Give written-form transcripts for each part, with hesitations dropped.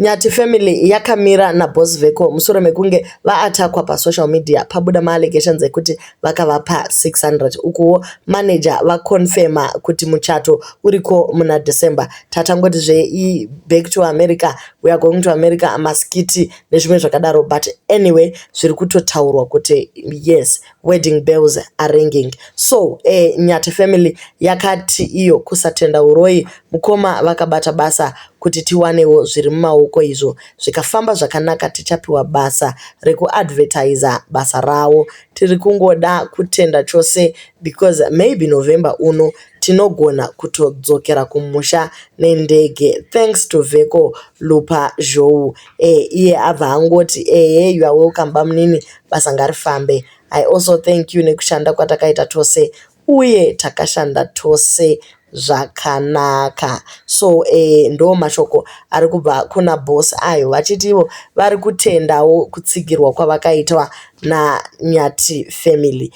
nyathifamily yakamira naBoss Vecco mushure mekunge vaatakwa pasocial media pabuda maallegations ekuti vakavapa 600 ukuwo manager vaconfirmer kuti muchato uriko muna December. Tatangoti zve back to America, we are going to America, maskiti nezvimwe zvakadaro, but anyway zviri kutotaurwa kuti yes, wedding bells are ringing. So nyathifamily yakati iyo kusatenda uroi mukoma vakabata basa kuti tiwanewo zviri mumaoko izvo zvikafamba zvakanaka tichapiwa basa rekuadvertiser basa rawo. Tiri kungoda kutenda chose because maybe November uno tinogona kutodzokera kumusha nendege thanks to Vecco lupa zhou. Iye abva angoti hey, you are welcome bamunini, basa ngarifambe. I also thank you nekushanda kwatakaita tose uye takashanda tose zvakanaka. So ndo mashoko ari kubva kuna boss ayo vachitivo vari kutendawo kutsigirwa kwavakaitwa naNyathifamily.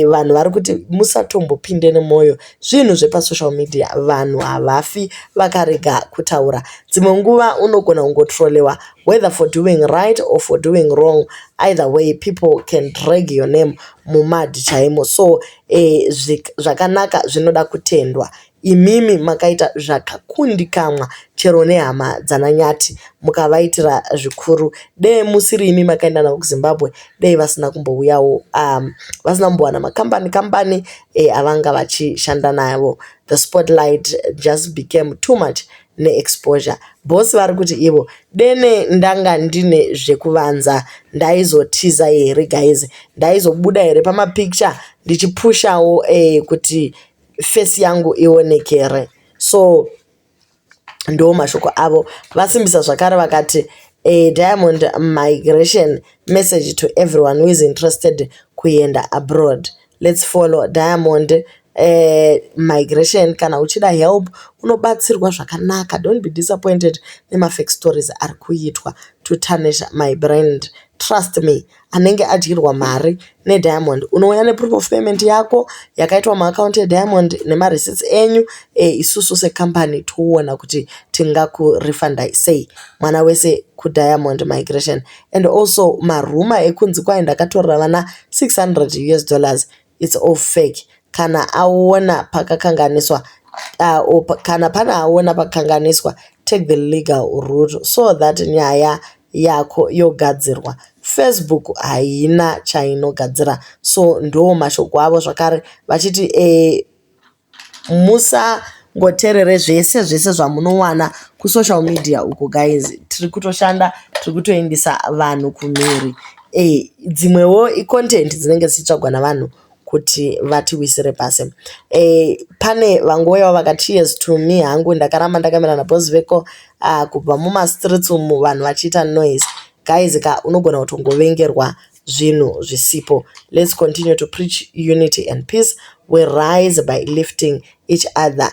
Vanhu vari kuti musatombopinde nemwoyo zvinhu zvepasocial media, vanhu havafi vakarega kutaura. Dzimwe nguva unogona kungotrolewa whether for doing right or for doing wrong, either way people can drag your name mumad chaimo. So zvakanaka zvinoda kutendwa. Imimi makaita zvakakundikamwa chero nehama dzananyati mukavaitira zvikuru. Dei musiri imi makaenda navo kuZimbabwe, dei vasina kumbouyawo, vasina kumbowana makambani avanga vachishanda navo. The spotlight just became too much neexposure. Boss vari kuti ivo dene ndanga ndine zvekuvanza ndaizotiza here guys, ndaizobuda here pamapicture ndichipushawo kuti face yangu ionekere. So ndo mashoko avo vasimbisa zvakare vakati Diamond migration message to everyone who is interested kuenda abroad. Let's follow Diamond migration. Kana uchida help unobatsirwa zvakanaka. Don't be disappointed nemafake stories ari kuitwa to tarnish my brand. Trust me, anenge adyirwa mari neDiamond unouya neproof of payment yako yakaitwa muaccount yeDiamond nemareceipts enyu. Isusu sekambani toona kuti tingakurefundai sei mwana wese kuDiamond migration. And also maruma ekunzi kwai ndakatorera vana $600. It's all fake. Kana aona pakakanganiswa kana pana aona pakakanganiswa, take the legal route so that nyaya yako yogadzirwa. Facebook haina chainogadzira. So ndo mashoko avo zvakare vachiti musa ngoterere zvese zvamunowana kusocial media uko guys. Tiri kutoshanda, tiri kutoendesa vanhu kumhiri. Dzimwewo icontent dzinenge dzichitsvagwa navanhu kuti vatiwisire pasi. Pane vangoyawo vakati yes to me hangu ndakaramba ndakamira naBoss Vecco kubva mumastreets umu vanhu vachiita noise. Guys unogona kutongovengerwa zvinhu zvisipo. Let's continue to preach unity and peace. We rise by lifting each other.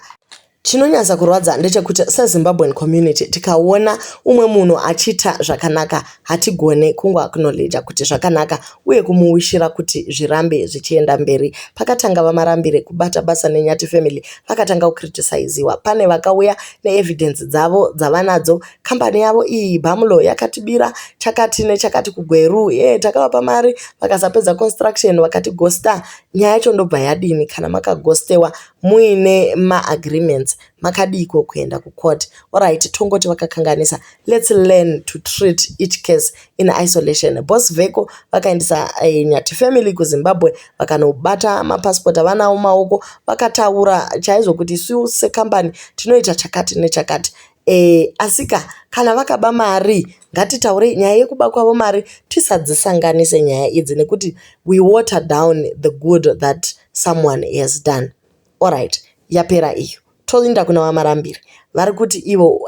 Chinonyasa kurwadza ndechekuti seZimbabwean community tikaona umwe munhu achita zvakanaka hatigone kungoacknowledge kuti zvakanaka uye kumuwishira kuti zvirambe zvichienda mberi. Pakatanga vaMarambire kubata basa neNyathifamily vakatanga kukriticiziwa. Pane vakauya neevidence dzavo dzavanadzo. Kambani yavo iyi Bamlo yakatibira chakati nechakati kugweru. Takavapa mari vakasapedza construction vakatigosta. Nyaya yacho ndobva yadini kana makagostewa muine maagreements makadiko kuenda kucourt. Alright, tongoti vakakanganisa. Let's learn to treat each case in isolation. Boss Vecco vakaendesa Nyathifamily kuZimbabwe vakanobata mapassport avanawo maoko vakataura chaizvo kuti isu sekambani tinoita chakati nechakati. Asika kana vakaba mari ngatitaure nyaya yekuba kwavo mari tisadzisanganise nyaya idzi nekuti we water down the good that someone has done. Alright, yapera iyo. Tolinda kuna vaMarambire vari kuti ivo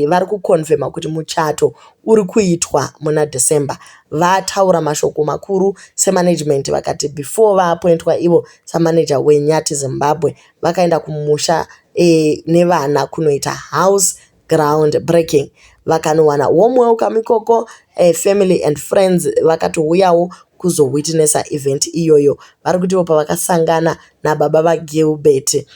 vari kuconfirma kuti muchato uri kuitwa muna December. Vataura mashoko makuru semanagement vakati before vaappointwa ivo samanager weNyathi Zimbabwe vakaenda kumusha nevana kunoita house ground breaking. Vakanowana warm welcome ikoko. Family and friends vakatouyawo kuzowitnessa event iyoyo. Vari kutiwo pavakasangana nababa vaGilbert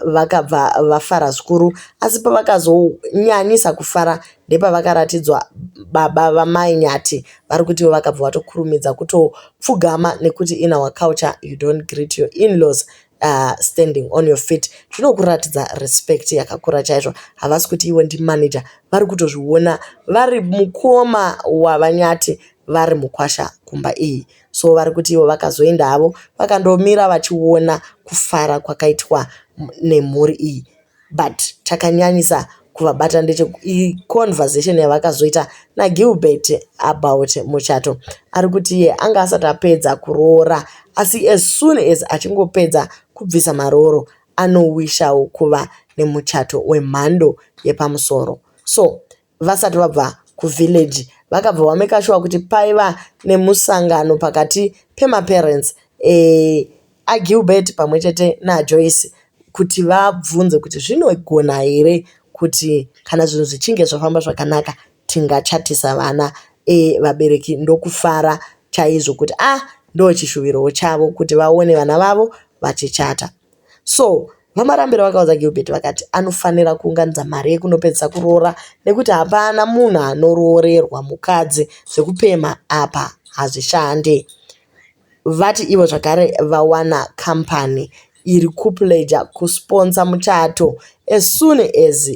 vakabva vafara zvikuru, asi pavakazonyanyisa kufara ndepavakaratidzwa baba vaMai Nyathi. Vari kutiwo vakabva vatokurumidza kutopfugama, nekuti in our culture you don't greet your in-laws standing on your feet. Zvinokuratidza respect yakakura chaizvo. Havasi kuti iwe ndimanager, vari kutozviona vari mukoma wavaNyathi, vari mukwasha kumba iyi. So vari kuti ivo vakazoenda havo vakandomira vachiona kufara kwakaitwa nemhuri iyi. But chakanyanyisa kuvabata conversation yavakazoita naGilbert about muchato. Ari kuti iye anga asati apedza kuroora, asi as soon as achingopedza kubvisa maroro anowishawo kuva nemuchato wemhando yepamusoro. So vasati vabva kuvillage vakabva vameka sure kuti paiva nemusangano pakati pemaparents aGilbert pamwe chete naJoyce, kuti vabvunze kuti zvinogona here kuti kana zvinhu zvichinge zvafamba zvakanaka tingachatisa vana. Vabereki ndokufara chaizvo kuti ndo chishuviro chavo kuti vaone vana vavo vachichata. So vaMarambire vakaudza Gilbert vakati anofanira kuunganidza mari yekunopedzisa kuroora, nekuti hapana munhu anoroorerwa mukadzi, zvekupemha apa hazvishande. Vati ivo zvakare vawana company iri kupledja kusponsa muchato as soon as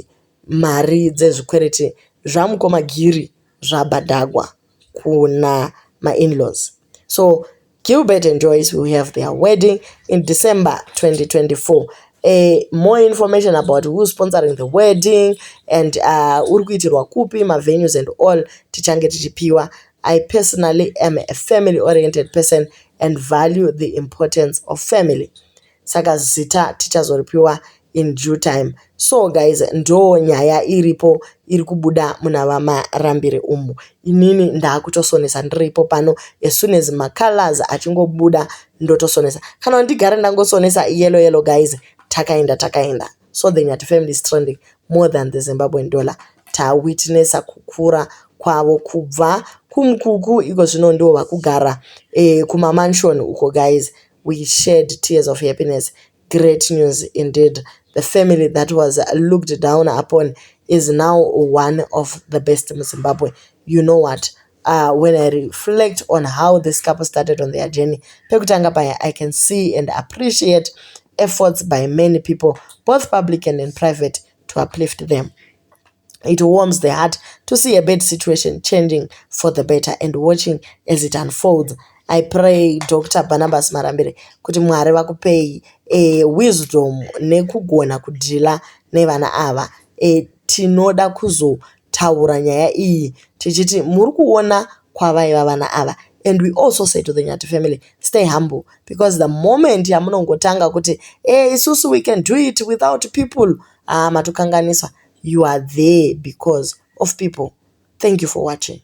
mari dzezvikwereti zvamukoma Giri zvabhadhagwa kuna ma-in-laws. So Gilbert and Joyce will have their wedding in December 2024. More information about who's sponsoring the wedding and uri kuitirwa kupi, ma-venues and all tichange tichipiwa. I personally am a family-oriented person and value the importance of family. Saka zita tichazoripiwa in due time. So guys, ndo nyaya iripo iri kubuda muna vaMarambire umu. Inini ndakutosonesa ndiripo pano, as soon as macolors achingobuda ndotosonesa. Kana ndigare ndangosonesa yellow guys, takaenda. So the Nyathi family is trending more than the Zimbabwean dollar. Ta witnessa kukura kwavo kubva kumkuku iko zvino ndo vakugara kuma mansion uko guys. We shed tears of happiness. Great news indeed. The family that was looked down upon is now one of the best in Zimbabwe. You know what? When I reflect on how this couple started on their journey, I can see and appreciate efforts by many people, both public and in private, to uplift them. It warms the heart to see a bad situation changing for the better and watching as it unfolds. I pray Dr. Barnabas Marambire kuti Mwari vakupei wisdom nekugona kudhila nevana ava. Tinoda kuzotaura nyaya iyi tichiti muri kuona kwavaiva vana ava. And we also say to the Nyathi family, stay humble, because the moment yamunongotanga kuti isusu we can do it without people, matukanganiswa, you are there because of people. Thank you for watching.